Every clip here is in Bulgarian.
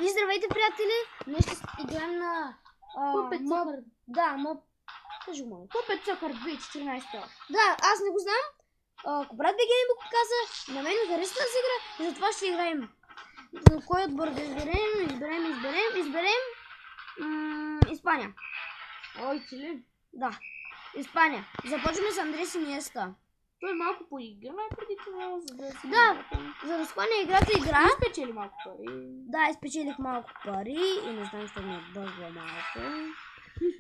И здравейте, приятели! Днес ще играем на... Пъпет Цъкър. Да, кажи му. Пъпет Цъкър 2014. Да, аз не го знам. Ако брат БГ ми го показа, на мен ми харесва тази игра и затова ще играем. Кой отбор да изберем? Испания. Ой, Чили. Да, Испания. Започваме с Андрес Иниеста. Той малко поигра преди това, за да си... Да, за да склоня играта игра. Спечели малко пари. Да, изпечелих малко пари и не знам, що ми бъгва малко.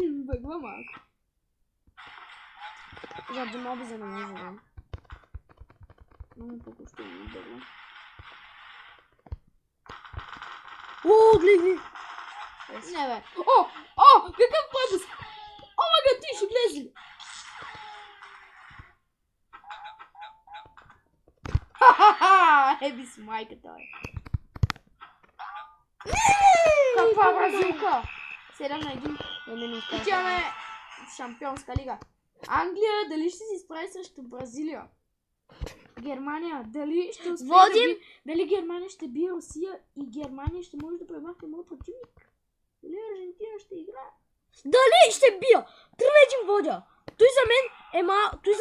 Бъгва малко. Заради моби за не може да. Много по-кощо ми бъгва. О, гледай! Не бе. О, какъв пъбъс! О, мага, ти ще влезе! Ха-ха-ха! Еби с майката, бе. Каква бразилка? 7-1. Отиваме в Шампионска лига. Англия, дали ще се изправи срещу Бразилия? Германия, дали ще успее да бие... Дали Германия ще бие Русия и Германия ще може да премахне моят противник? Дали Аржентина ще играе? Дали ще бия? 3-1 водя. Той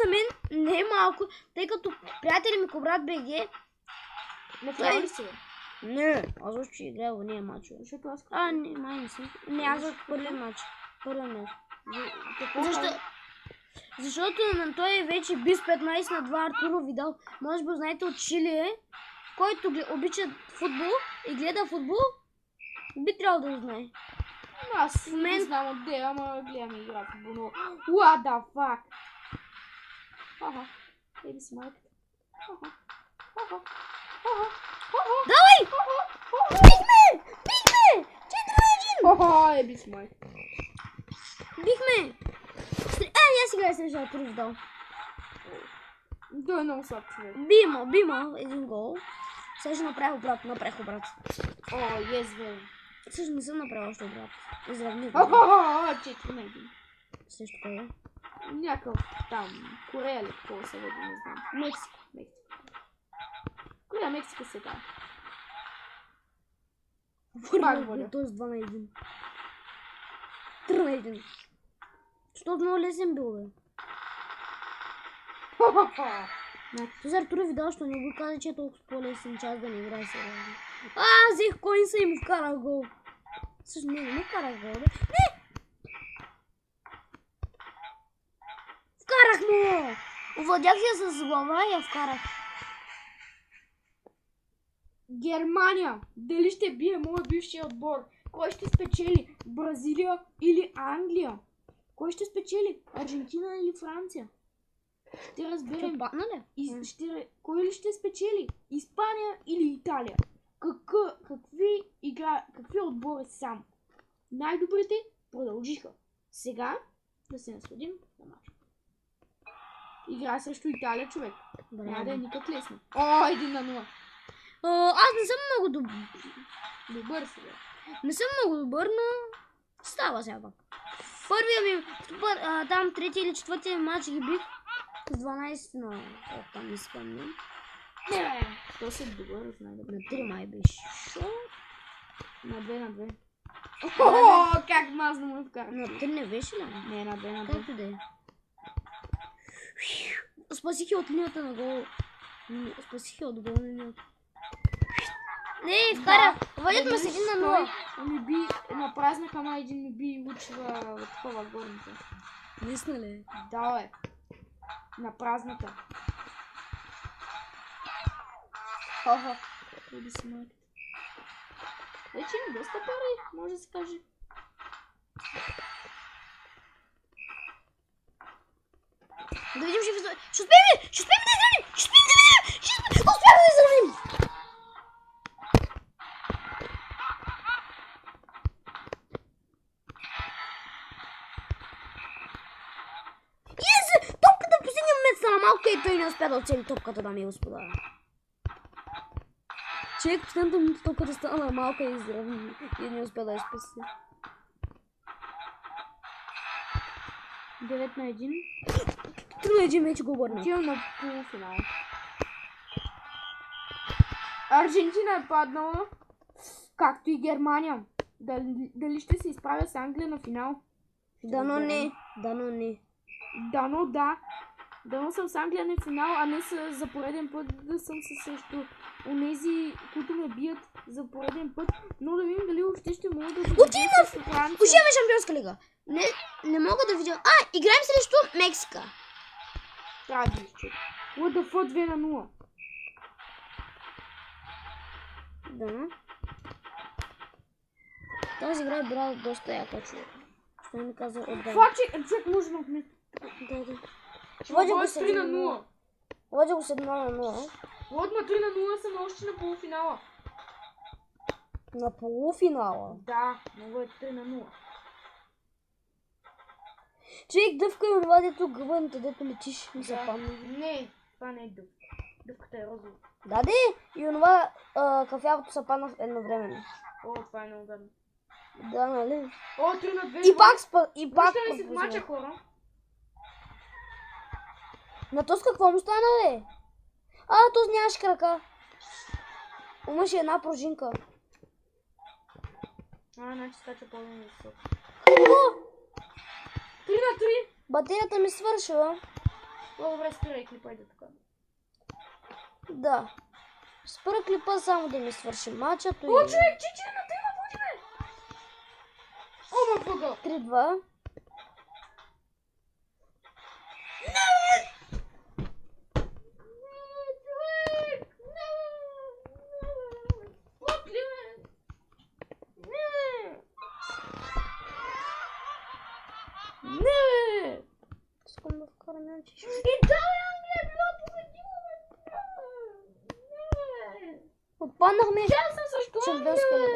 за мен не е малко, тъй като приятели ми Кобрат БГ. Не трябва ли се? Не, аз още ще играя в нея мачове. Защото аз... Не, май не съм. Не, аз за първи матч. Защото на той е вече бис 15 на 2 Артуро Видал. Може би знаете от Чили е, който обича футбол и гледа футбол, би трябвало да го знае. Аз не знам отде, ама гледам игра футбол. What the fuck? Аха. Еби си майката. Давай! Бихме! 4-1! Еби си майката. Бихме! Я сега срещу Артуро Видал. Той е много слаб човек. Бима, един гол. Сега ще направих обрат. О, бе. Също не съм направил още обрат. Изравних. 4-1. Също кой е? Някакъв там, Корея ли, какво се води, не знам. Мексико. Корея, Мексика се дава. Пак водя. Той с 2-1. 3-1. Защото много лесен бил, бе. То за Артуро Видал, що не го каза, че е толкова по-лесен час да не играе сериозно. Взех Койнса и му вкарах гол. Също не му вкарах гол, бе. Не! Вкарах му! Овладях я с глава и я вкарах. Германия! Дали ще бие моят бившия отбор? Кой ще спечели? Бразилия или Англия? Кой ще спечели? Аржентина или Франция? Ще разберем. Кой ли ще спечели? Испания или Италия? Какви отбори сам? Най-добрите продължиха. Сега да се насладим на мач. Игра срещу Италия, човек. Няма да е никак лесно. 1-0. Аз не съм много добър сега. Не съм много добър, но става сега пак. Първия ми, там третия или четвъртия матч ги бих с 12 на... там не спомням. Не, то си добър, знае да. На 3 май беше. На 2. Как мазно му вкара. На 3 не беше ли? Не, на 2. Както да е. Спасих я от линията на гол. Спасих я от гол на линията. Не, вкара! Водят ме с 1-0. Ми би на празника ама един ми би учила в такова горница. Наистина ли? Да, бе. На празника. Еби си майката. Вече има доста пари, може да се каже. Да видим, ще успеем да изравним! Успяхме да изравним! Топката в последния момент стана малко и той не успя да оцели топката, дами и господа. Човек в последната минута топката стана малка и изравни и не успя да я спаси. 9-1. 3-1 вече го обърна. Отивам на полуфинал. Аржентина е паднала. Както и Германия. Дали ще се изправя с Англия на финал? Дано не. Дано не. Дано да. Дано съм с Англия на финал, а не за пореден път да съм срещу онези, които ме бият за пореден път. Но да видим дали въобще ще мога да Отиваме срещу Франция. Отиваме в Шампионска лига. Не мога да видя. Играем срещу Мексика. Трябва да изчета. ЛДФ 2-0. Да. Тази игра е била доста яка, човек. Що не каза отдавна. Факт, човек може да отмет. Да. Води го го с 3-0. Води го с 1-0. Водма 3-0 са още на полуфинала. На полуфинала. Да, много е 3-0. Човек, дъвка и онова, дето гъбаната, дето летиш, ми се памни. Не, това не е дъвка. Дъвката е розова. Да, и онова кафявото се падна едновременно. О, това е много гадно. Да, нали? О, 3-2. И пак Връщаме се в мача, хора. На този какво му стана, бе? Този нямаше крака. Имаше една пружинка. Значи скача по-високо. Какво? 3-3. Батерията ми свършила. Добре, спирай клипа, иде така. Да. Спра клипа само да ми свърши мачато. О, човек, чичи на 3 водиме! О, ма въгъл! 3-2. Искам да вкарам янчиш. И да, Англия е била победила, бе! Отпаднахме. Тя съм също Шампионска лига.